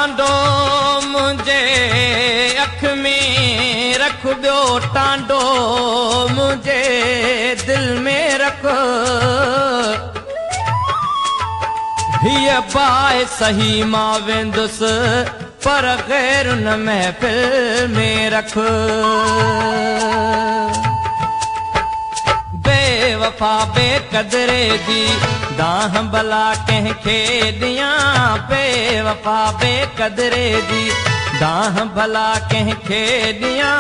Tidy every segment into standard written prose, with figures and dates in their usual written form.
टांडो मुझे अख में रख, ॿियो टांडो मुझे दिल में रख। हीअ बाहि सही मां वेंदुसि पर गैर न महफ़िल में रख। बेवफा बेक़दरे जी दाह भला कंहिंखे ॾियां, बेवफा बेक़दरे जी दाह भला कंहिंखे ॾियां।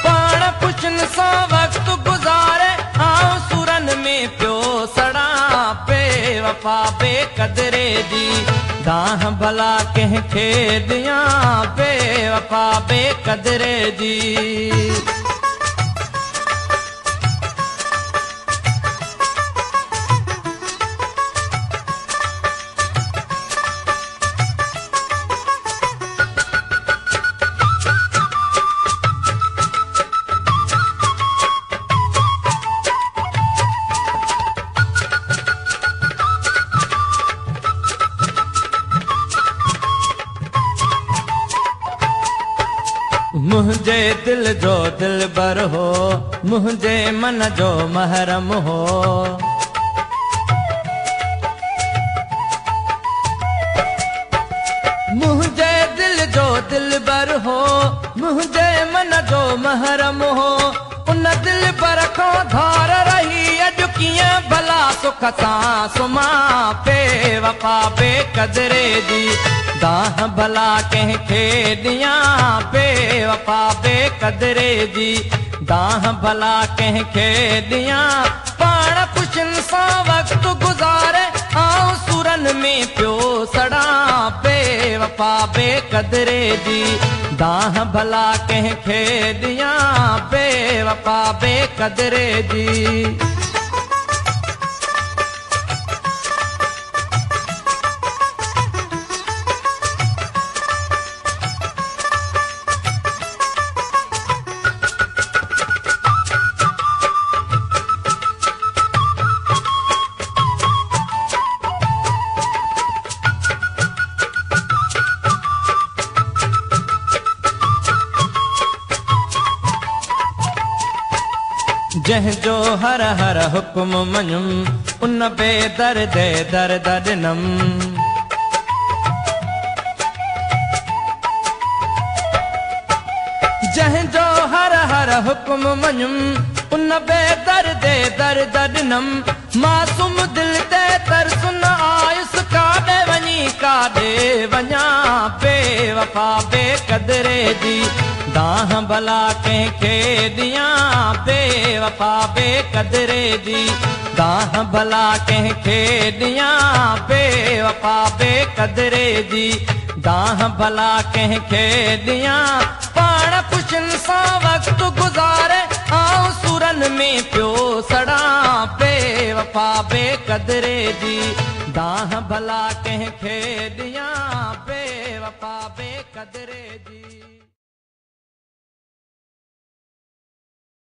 पाण पुछन सां वक़्तु गुज़ारे आऊं सुरन में पियो सड़ां, बेवफा बेक़दरे जी दाह भला कंहिंखे ॾियां, बेवफा बेक़दरे जी। मुझे दिल जो दिलबर हो, मुझे मन जो महरम हो। मुझे दिल जो दिलबर हो, मुझे मन जो महरम हो। उन दिलबर खां धार रही अॼु कीअं भला सुख सां सुम्हां, बेवफा बेक़दरे जी दाह भला कंहिंखे ॾियां, बेवफा बेक़दरे जी दाह भला कंहिंखे ॾियां। पाण पुछन सां वक़्तु गुज़ारे आऊं सुरन में पियो सड़ां, बेवफा बेक़दरे जी दाह भला कंहिंखे ॾियां, बेवफा बेक़दरे जी। जंहिंजो हर हर हुक्म मञुम उन बेदर्द दर्द ॾिनम। जंहिंजो हर हर हुक्म मञुम उन बेदर्द दर्द ॾिनम। मासूम दिल ते तरस न आयुसि काॾे वञी काॾे वञां, बेवफा बेक़दरे जी दाह भला कंहिंखे ॾियां, बेवफा बेक़दरे जी दाह भला कंहिंखे ॾियां, बेवफा बेक़दरे जी दाह भला कंहिंखे ॾियां। पाण पुछन सां वक़्तु गुज़ारे आऊं सुरन में पियो सड़ां, बेवफा बेक़दरे जी दाह भला कंहिंखे ॾियां, बेवफा बेक़दरे जी।